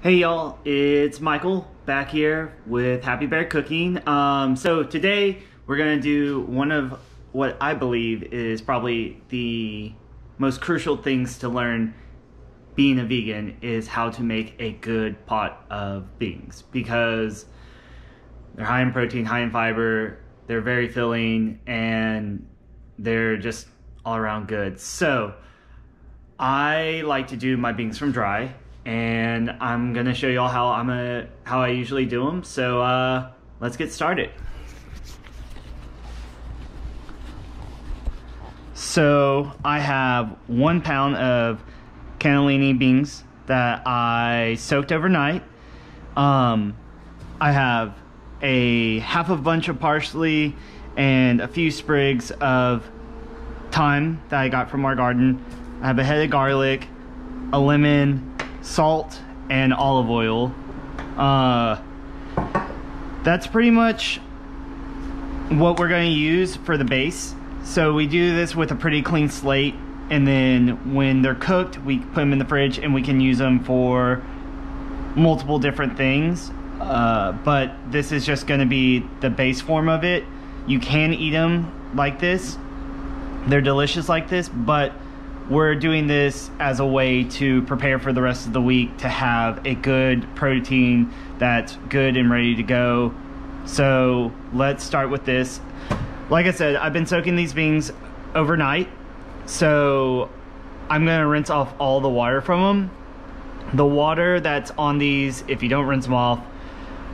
Hey y'all, it's Michael back here with Happy Bear Cooking. So today we're gonna do one of what I believe is probably the most crucial things to learn being a vegan is how to make a good pot of beans, because they're high in protein, high in fiber, they're very filling, and they're just all around good. So I like to do my beans from dry, and I'm gonna show y'all how I usually do them. So let's get started. So I have 1 pound of cannellini beans that I soaked overnight. I have a half a bunch of parsley and a few sprigs of thyme that I got from our garden. I have a head of garlic, a lemon, salt, and olive oil. That's pretty much what we're going to use for the base. So we do this with a pretty clean slate, and then when they're cooked we put them in the fridge and we can use them for multiple different things. But this is just going to be the base form of it. You can eat them like this, they're delicious like this, but we're doing this as a way to prepare for the rest of the week to have a good protein that's good and ready to go. So let's start with this. Like I said, I've been soaking these beans overnight, so I'm gonna rinse off all the water from them. The water that's on these, if you don't rinse them off,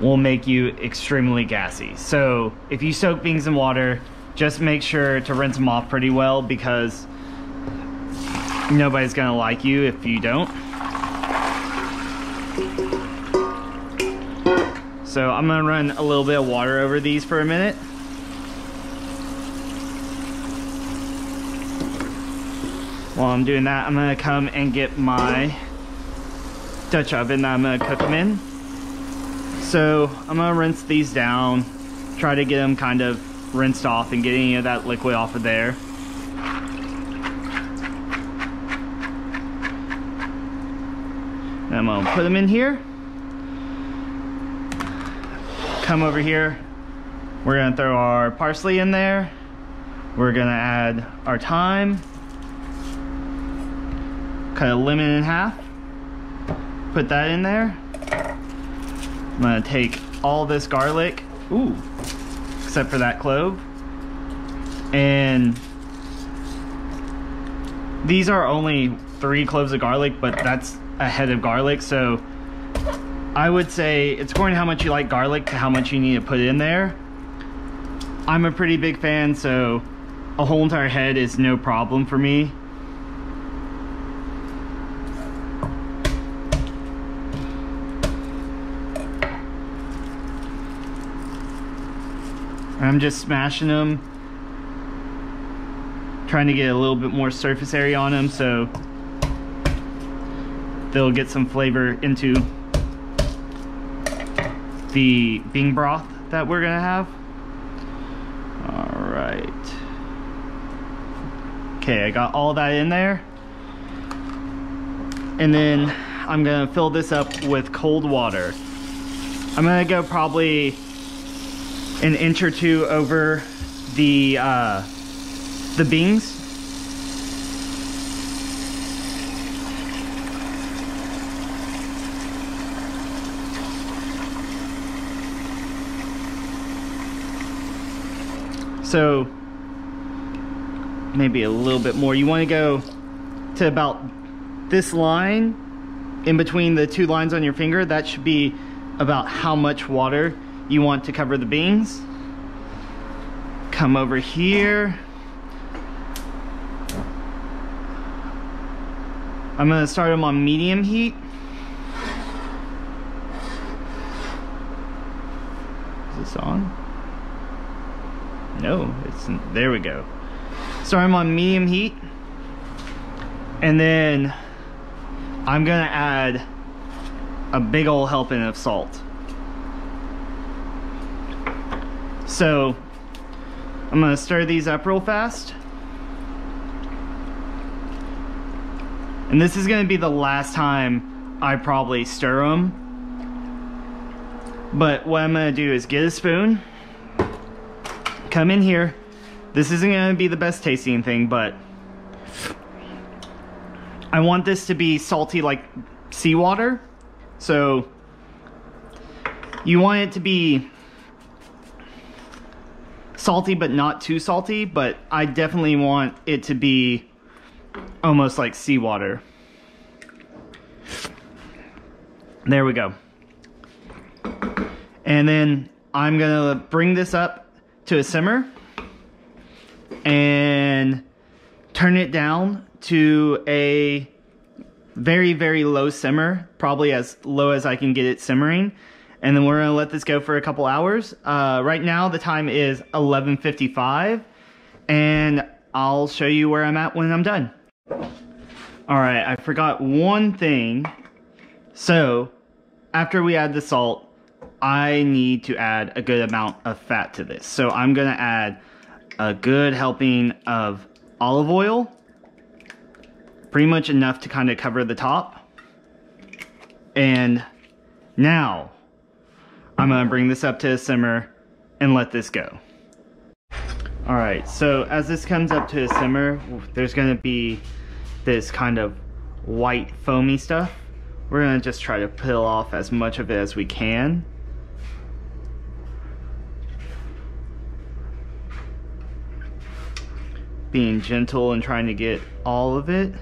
will make you extremely gassy. So if you soak beans in water, just make sure to rinse them off pretty well, because nobody's gonna like you if you don't. So I'm gonna run a little bit of water over these for a minute. While I'm doing that, I'm gonna come and get my Dutch oven that I'm gonna cook them in. So I'm gonna rinse these down, try to get them kind of rinsed off and get any of that liquid off of there. I'm gonna put them in here. Come over here. We're gonna throw our parsley in there. We're gonna add our thyme. Cut a lemon in half. Put that in there. I'm gonna take all this garlic, except for that clove. And these are only 3 cloves of garlic, but that's a head of garlic, so I would say it's according to how much you like garlic to how much you need to put in there. I'm a pretty big fan, so a whole entire head is no problem for me. I'm just smashing them, trying to get a little bit more surface area on them so they'll get some flavor into the bean broth that we're gonna have. All right. Okay, I got all that in there. And then I'm gonna fill this up with cold water. I'm gonna go probably an inch or 2 over the beans. So maybe a little bit more. You want to go to about this line in between the 2 lines on your finger. That should be about how much water you want to cover the beans. Come over here. I'm going to start them on medium heat. Is this on? No, there we go. Start them on medium heat, and then I'm gonna add a big old helping of salt. So I'm gonna stir these up real fast. And this is gonna be the last time I probably stir them. But what I'm gonna do is get a spoon, come in here. This isn't gonna be the best tasting thing, but I want this to be salty like seawater. So you want it to be salty but not too salty, but I definitely want it to be almost like seawater. There we go. And then I'm gonna bring this up to a simmer and turn it down to a very, very low simmer, probably as low as I can get it simmering. And then we're gonna let this go for a couple hours. Right now the time is 11:55, and I'll show you where I'm at when I'm done. All right, I forgot one thing. So after we add the salt, I need to add a good amount of fat to this. So I'm gonna add a good helping of olive oil, pretty much enough to kind of cover the top. And now I'm gonna bring this up to a simmer and let this go. All right, so as this comes up to a simmer, there's gonna be this kind of white foamy stuff. We're gonna just try to peel off as much of it as we can. Being gentle and trying to get all of it.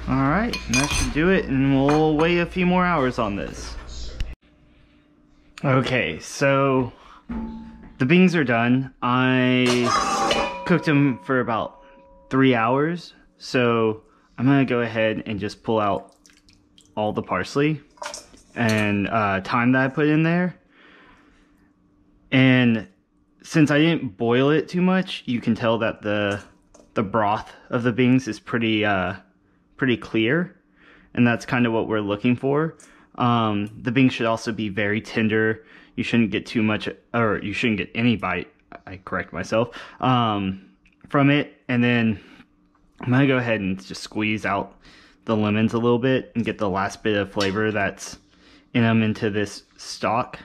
Alright, that should do it, and we'll wait a few more hours on this. Okay, so the beans are done. I cooked them for about 3 hours, so I'm gonna go ahead and just pull out all the parsley and thyme that I put in there. And since I didn't boil it too much, you can tell that the broth of the beans is pretty clear, and that's kind of what we're looking for. The beans should also be very tender. You shouldn't get too much, or you shouldn't get any bite, I correct myself, from it. And then I'm gonna go ahead and just squeeze out the lemons a little bit and get the last bit of flavor that's in them into this stock.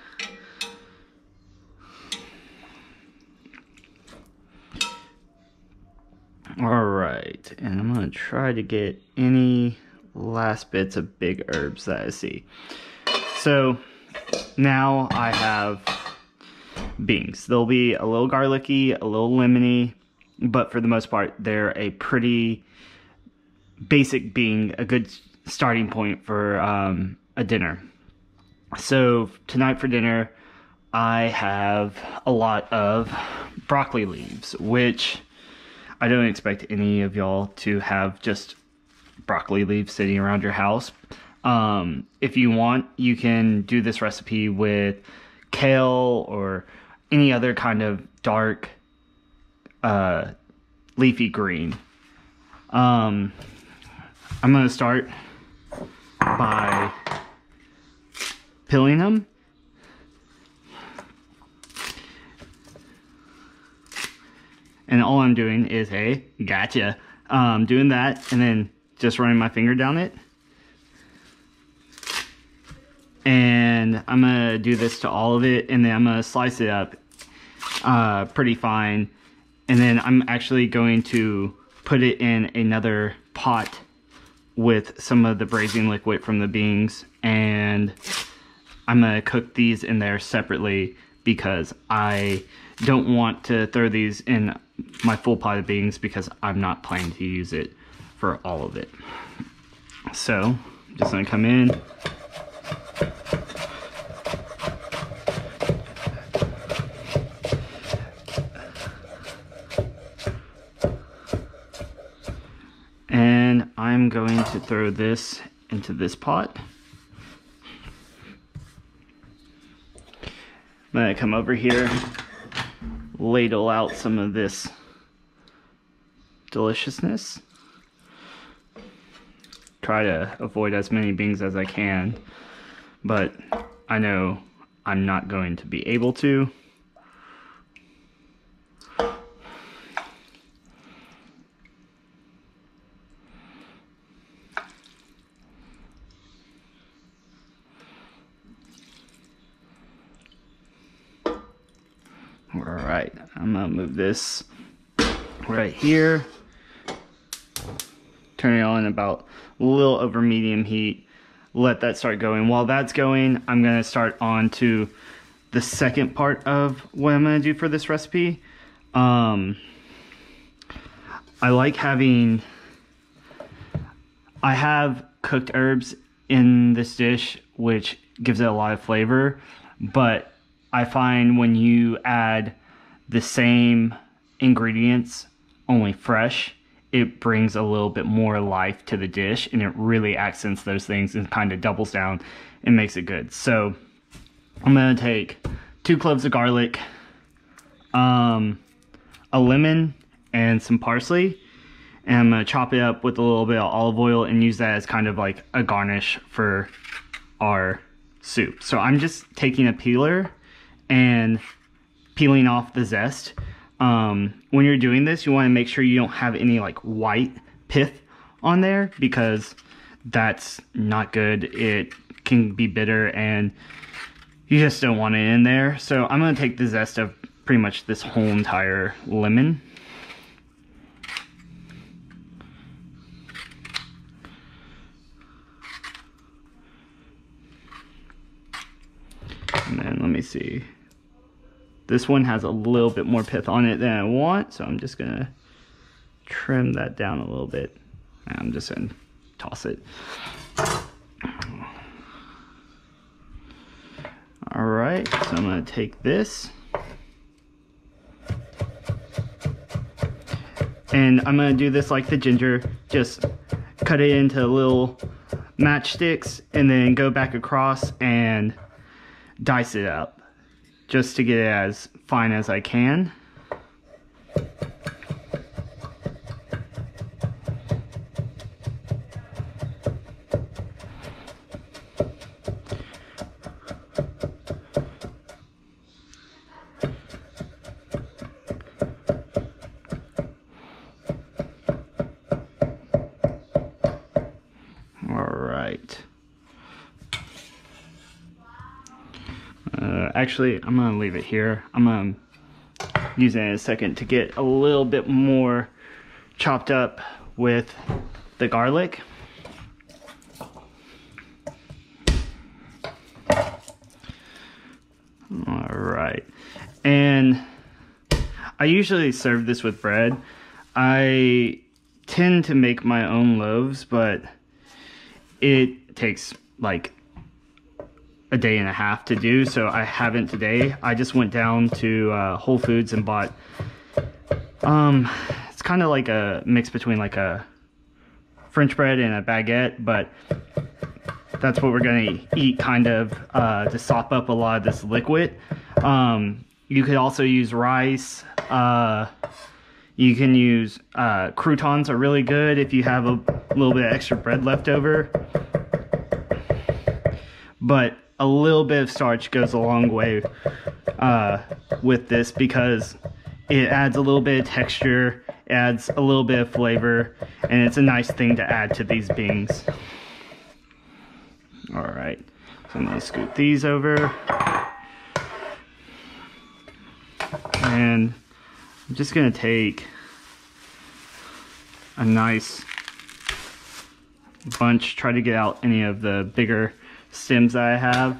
Alright, and I'm going to try to get any last bits of big herbs that I see. So now I have beans. They'll be a little garlicky, a little lemony, but for the most part they're a pretty basic being, a good starting point for a dinner. So tonight for dinner I have a lot of broccoli leaves, which I don't expect any of y'all to have just broccoli leaves sitting around your house. If you want, you can do this recipe with kale or any other kind of dark leafy green. I'm going to start by peeling them. And all I'm doing is gotcha. Doing that and then just running my finger down it. And I'm gonna do this to all of it, and then I'm gonna slice it up pretty fine. And then I'm actually going to put it in another pot with some of the braising liquid from the beans, and I'm gonna cook these in there separately because I don't want to throw these in my full pot of beans because I'm not planning to use it for all of it. So just gonna come in, to throw this into this pot. I'm gonna come over here, ladle out some of this deliciousness. Try to avoid as many beans as I can, but I know I'm not going to be able to. Alright, I'm gonna move this right here. Turn it on about a little over medium heat. Let that start going. While that's going, I'm gonna start on to the second part of what I'm gonna do for this recipe. I like having, I have cooked herbs in this dish, which gives it a lot of flavor, but I find when you add the same ingredients, only fresh, it brings a little bit more life to the dish, and it really accents those things and kind of doubles down and makes it good. So I'm gonna take 2 cloves of garlic, a lemon, and some parsley, and I'm gonna chop it up with a little bit of olive oil and use that as kind of like a garnish for our soup. So I'm just taking a peeler and peeling off the zest. When you're doing this, you want to make sure you don't have any like white pith on there, because that's not good. It can be bitter and you just don't want it in there. So I'm going to take the zest of pretty much this whole entire lemon. And then let me see. This one has a little bit more pith on it than I want, so I'm just gonna trim that down a little bit. And I'm just gonna toss it. All right, so I'm gonna take this. And I'm gonna do this like the ginger, just cut it into little matchsticks and then go back across and dice it up, just to get it as fine as I can. All right. Actually, I'm gonna leave it here. I'm gonna use it in a second to get a little bit more chopped up with the garlic. All right, and I usually serve this with bread. I tend to make my own loaves, but it takes like a day and a half to do, so I haven't today. I just went down to Whole Foods and bought it's kind of like a mix between like a French bread and a baguette, but that's what we're gonna eat, kind of to sop up a lot of this liquid. You could also use rice. You can use croutons are really good if you have a little bit of extra bread left over, but a little bit of starch goes a long way with this, because it adds a little bit of texture, adds a little bit of flavor, and it's a nice thing to add to these beans. All right, so I'm gonna scoot these over, and I'm just gonna take a nice bunch, try to get out any of the bigger stems that I have.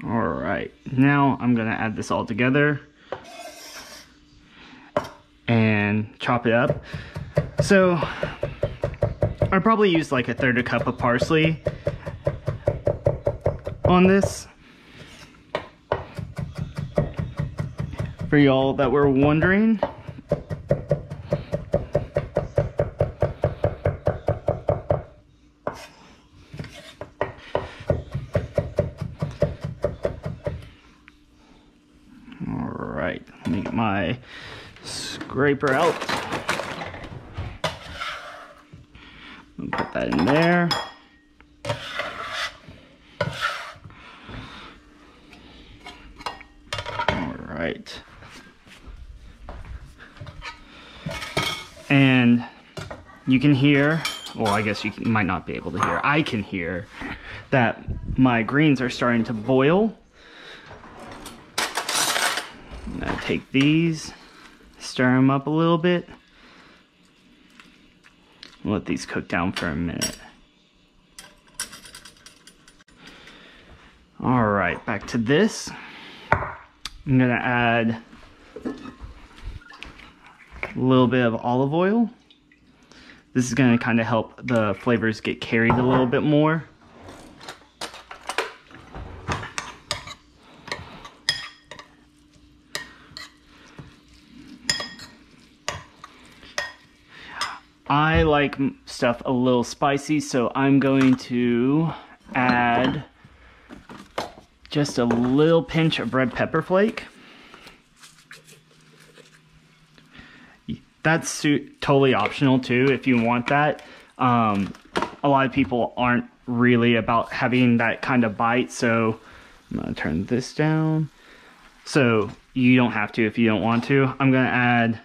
All right, now I'm gonna add this all together. chop it up. So I probably used like 1/3 cup of parsley on this. For y'all that were wondering. Alright, let me get my scraper out. Put that in there. Alright. And you can hear, well, I guess you might not be able to hear, I can hear that my greens are starting to boil. I'm gonna take these, stir them up a little bit. Let these cook down for a minute. All right, back to this. I'm gonna add a little bit of olive oil. This is gonna kind of help the flavors get carried a little bit more. I like stuff a little spicy, so I'm going to add just a little pinch of red pepper flake. That's totally optional too if you want that. A lot of people aren't really about having that kind of bite, so I'm gonna turn this down. So you don't have to if you don't want to. I'm gonna add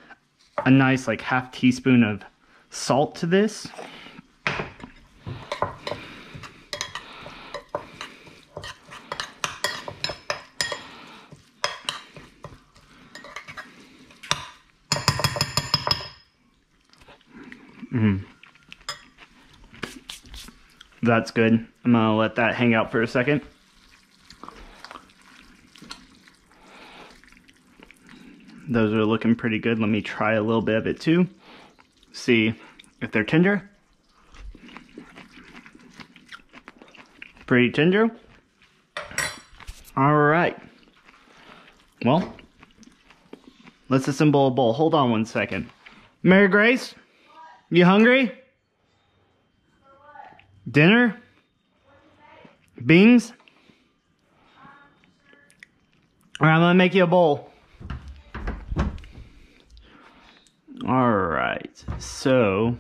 a nice like 1/2 teaspoon of salt to this. That's good. I'm gonna let that hang out for a second. Those are looking pretty good. Let me try a little bit of it too. See if they're tender. Pretty tender. All right. Well, let's assemble a bowl. Hold on one second. Mary Grace, you hungry? Dinner? Beans? All right, I'm gonna make you a bowl. All right, so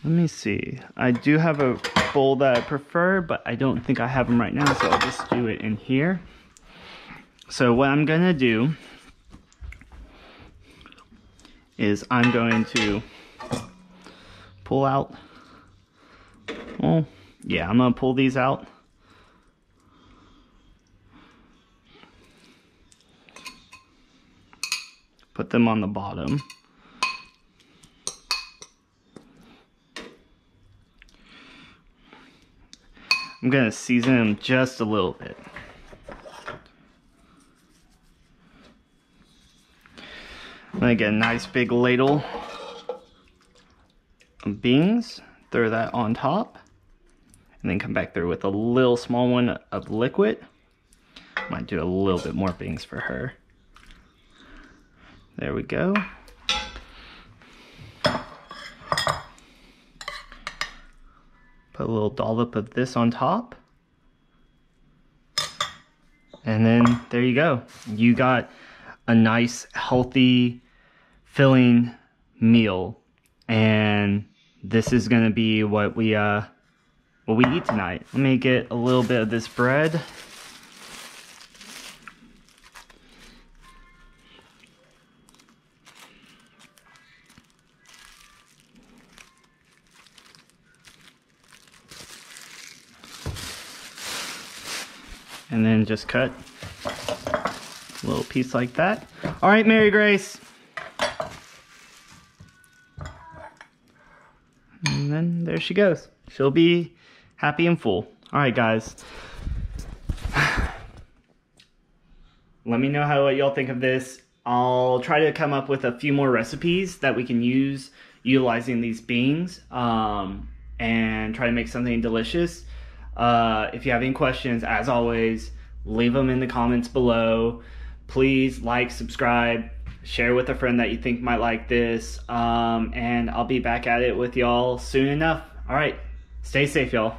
let me see. I do have a bowl that I prefer, but I don't think I have them right now, so I'll just do it in here. So what I'm gonna do is I'm going to pull out, well, yeah, I'm gonna pull these out. Put them on the bottom. I'm gonna season them just a little bit. I'm gonna get a nice big ladle of beans, throw that on top, and then come back through with a little small one of liquid. Might do a little bit more beans for her. There we go. Put a little dollop of this on top. And then there you go. You got a nice, healthy, filling meal. And this is gonna be what we eat tonight. Let me get a little bit of this bread. And then just cut a little piece like that. All right, Mary Grace. And then there she goes. She'll be happy and full. All right, guys. Let me know what y'all think of this. I'll try to come up with a few more recipes that we can use utilizing these beans, and try to make something delicious. If you have any questions, as always, leave them in the comments below. Please like, subscribe, share with a friend that you think might like this, and I'll be back at it with y'all soon enough. All right, stay safe, y'all.